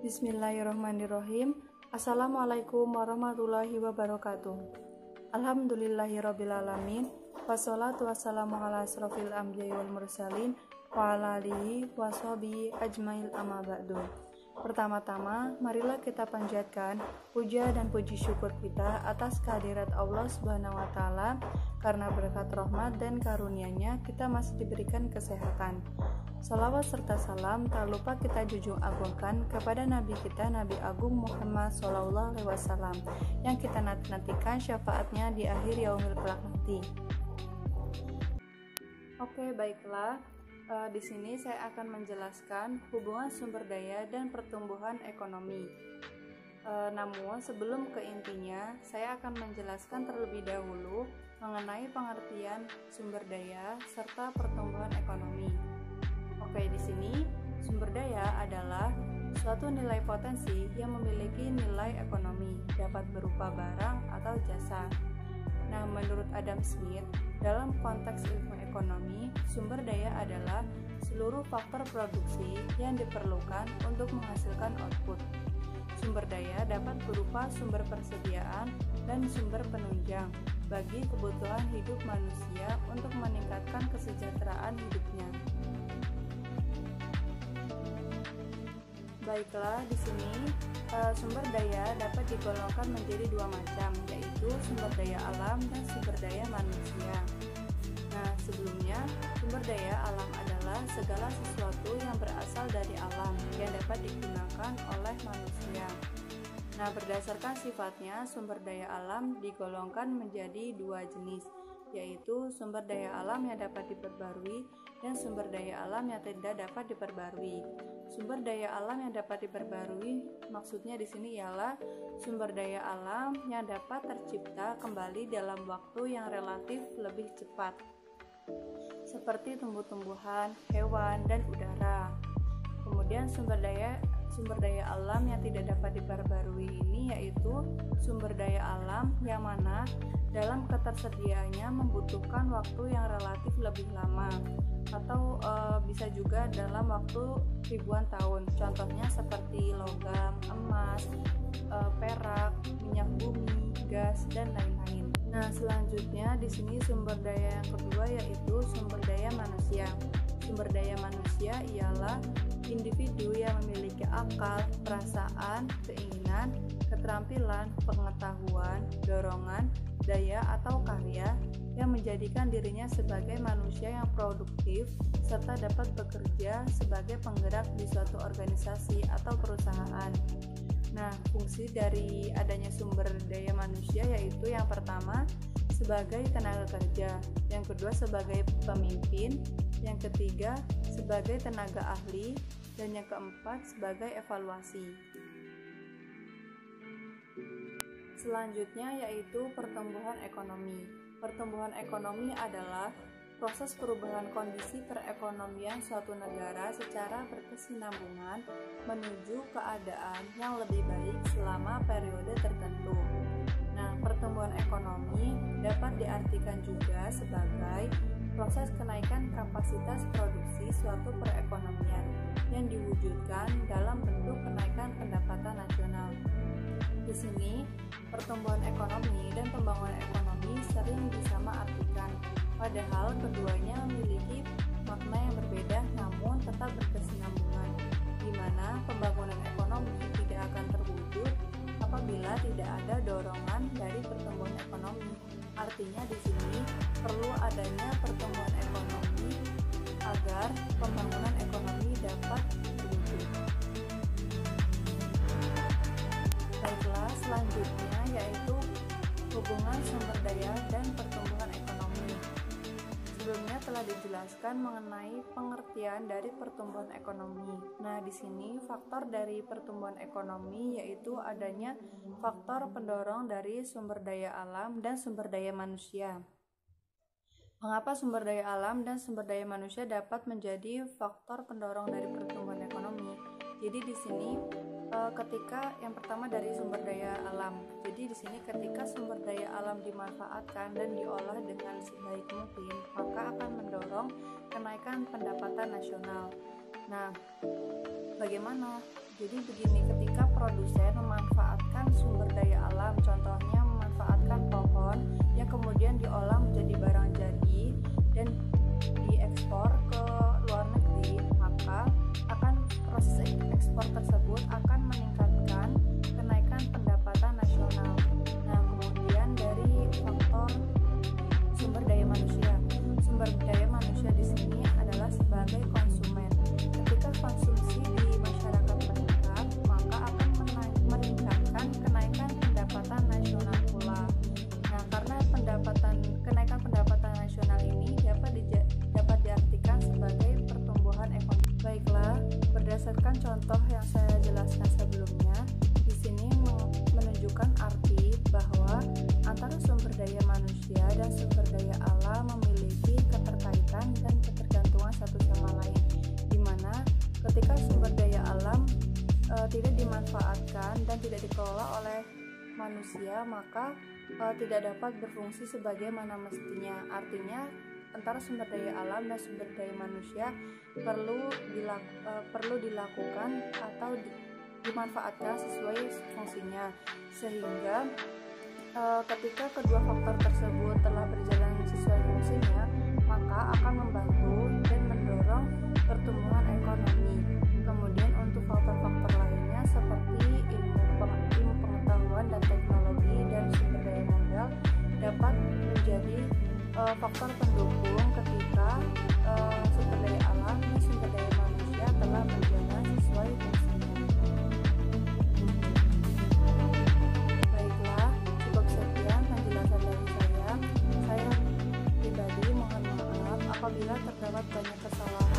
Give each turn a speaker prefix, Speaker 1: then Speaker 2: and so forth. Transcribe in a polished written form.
Speaker 1: Bismillahirrahmanirrahim. Assalamualaikum warahmatullahi wabarakatuh. Alhamdulillahirrabbilalamin. Wassalatu wassalamu ala asrofil anbiya'i wal mursalin wa ala alihi wa sahbihi ajmail amma ba'du. Pertama-tama, marilah kita panjatkan puja dan puji syukur kita atas kehadirat Allah Subhanahu wa taala, karena berkat rahmat dan karunia-Nya kita masih diberikan kesehatan. Salawat serta salam tak lupa kita junjung agungkan kepada Nabi kita, Nabi Agung Muhammad SAW, yang kita nantikan syafaatnya di akhir yaumil kelak nanti. Oke, baiklah. Di sini saya akan menjelaskan hubungan sumber daya dan pertumbuhan ekonomi. Namun sebelum ke intinya, saya akan menjelaskan terlebih dahulu mengenai pengertian sumber daya serta pertumbuhan ekonomi. Oke, di sini sumber daya adalah suatu nilai potensi yang memiliki nilai ekonomi, dapat berupa barang atau jasa. Nah, menurut Adam Smith, dalam konteks ilmu ekonomi, sumber daya adalah seluruh faktor produksi yang diperlukan untuk menghasilkan output. Sumber daya dapat berupa sumber persediaan dan sumber penunjang bagi kebutuhan hidup manusia untuk meningkatkan kesejahteraan hidupnya. Baiklah, di sini sumber daya dapat digolongkan menjadi dua macam, yaitu sumber daya alam dan sumber daya manusia. Nah, sebelumnya, sumber daya alam adalah segala sesuatu yang berasal dari alam yang dapat digunakan oleh manusia. Nah, berdasarkan sifatnya, sumber daya alam digolongkan menjadi dua jenis, yaitu sumber daya alam yang dapat diperbarui dan sumber daya alam yang tidak dapat diperbarui. Sumber daya alam yang dapat diperbarui maksudnya di sini ialah sumber daya alam yang dapat tercipta kembali dalam waktu yang relatif lebih cepat, seperti tumbuh-tumbuhan, hewan, dan udara. Kemudian sumber daya alam yang tidak dapat diperbarui ini yaitu sumber daya alam yang mana dalam ketersediaannya membutuhkan waktu yang relatif lebih lama, atau bisa juga dalam waktu ribuan tahun. Contohnya seperti logam, emas, perak, minyak bumi, gas, dan lain-lain. Nah, selanjutnya di sini sumber daya yang kedua yaitu sumber daya manusia. Sumber daya manusia ialah individu yang memiliki akal, perasaan, keinginan, keterampilan, pengetahuan, dorongan, daya atau karya yang menjadikan dirinya sebagai manusia yang produktif serta dapat bekerja sebagai penggerak di suatu organisasi atau perusahaan. Nah, fungsi dari adanya sumber daya manusia yaitu yang pertama sebagai tenaga kerja, yang kedua sebagai pemimpin, yang ketiga sebagai tenaga ahli, dan yang keempat sebagai evaluasi. Selanjutnya yaitu pertumbuhan ekonomi. Pertumbuhan ekonomi adalah proses perubahan kondisi perekonomian suatu negara secara berkesinambungan menuju keadaan yang lebih baik selama periode tertentu. Nah, pertumbuhan ekonomi dapat diartikan juga sebagai proses kenaikan kapasitas produksi suatu perekonomian yang diwujudkan dalam bentuk kenaikan pendapatan nasional. Di sini, pertumbuhan ekonomi dan pembangunan ekonomi sering disamaartikan, padahal keduanya memiliki makna yang berbeda namun tetap berkesinambungan, di mana pembangunan ekonomi tidak akan terwujud apabila tidak ada dorongan dari pertumbuhan ekonomi. Artinya di sini perlu adanya pertumbuhan ekonomi agar pembangunan ekonomi dapat terwujud. Baiklah, selanjutnya yaitu hubungan sumber daya dan pertumbuhan ekonomi. Sebelumnya telah dijelaskan mengenai pengertian dari pertumbuhan ekonomi. Nah, di sini faktor dari pertumbuhan ekonomi yaitu adanya faktor pendorong dari sumber daya alam dan sumber daya manusia. Mengapa sumber daya alam dan sumber daya manusia dapat menjadi faktor pendorong dari pertumbuhan ekonomi? Jadi di sini ketika yang pertama dari sumber daya alam. Jadi di sini ketika sumber daya alam dimanfaatkan dan diolah dengan sebaik mungkin, maka akan mendorong kenaikan pendapatan nasional. Nah, bagaimana Jadi begini, ketika produsen memanfaatkan sumber daya alam, contohnya memanfaatkan pohon yang kemudian diolah menjadi barang jadi dan diekspor ke luar negeri, maka proses ekspor tersebut akan meningkatkan kenaikan pendapatan nasional. Nah, kemudian dari faktor sumber daya manusia. Sumber daya manusia di sini adalah sebagai konsumen. Ketika konsumsi di masyarakat meningkat, maka akan meningkatkan kenaikan pendapatan nasional pula. Nah, karena kenaikan pendapatan nasional ini dapat diartikan sebagai pertumbuhan ekonomi. Baiklah, berdasarkan contoh yang saya jelaskan sebelumnya, di sini menunjukkan arti bahwa antara sumber daya manusia dan sumber daya alam memiliki keterkaitan dan ketergantungan satu sama lain, di mana ketika sumber daya alam tidak dimanfaatkan dan tidak dikelola oleh manusia, maka tidak dapat berfungsi sebagaimana mestinya. Artinya antara sumber daya alam dan sumber daya manusia perlu dilakukan atau dimanfaatkan sesuai fungsinya, sehingga ketika kedua faktor tersebut telah berjalan sesuai fungsinya, maka akan membantu dan mendorong pertumbuhan ekonomi. Kemudian untuk faktor-faktor lainnya seperti ilmu pengetahuan dan teknologi dan sumber daya modal dapat menjadi faktor pendukung ketika sumber daya alam dan sumber daya manusia telah berjalan sesuai fungsinya. Baiklah, cukup sekian penjelasan dari saya. Saya pribadi mohon maaf apabila terdapat banyak kesalahan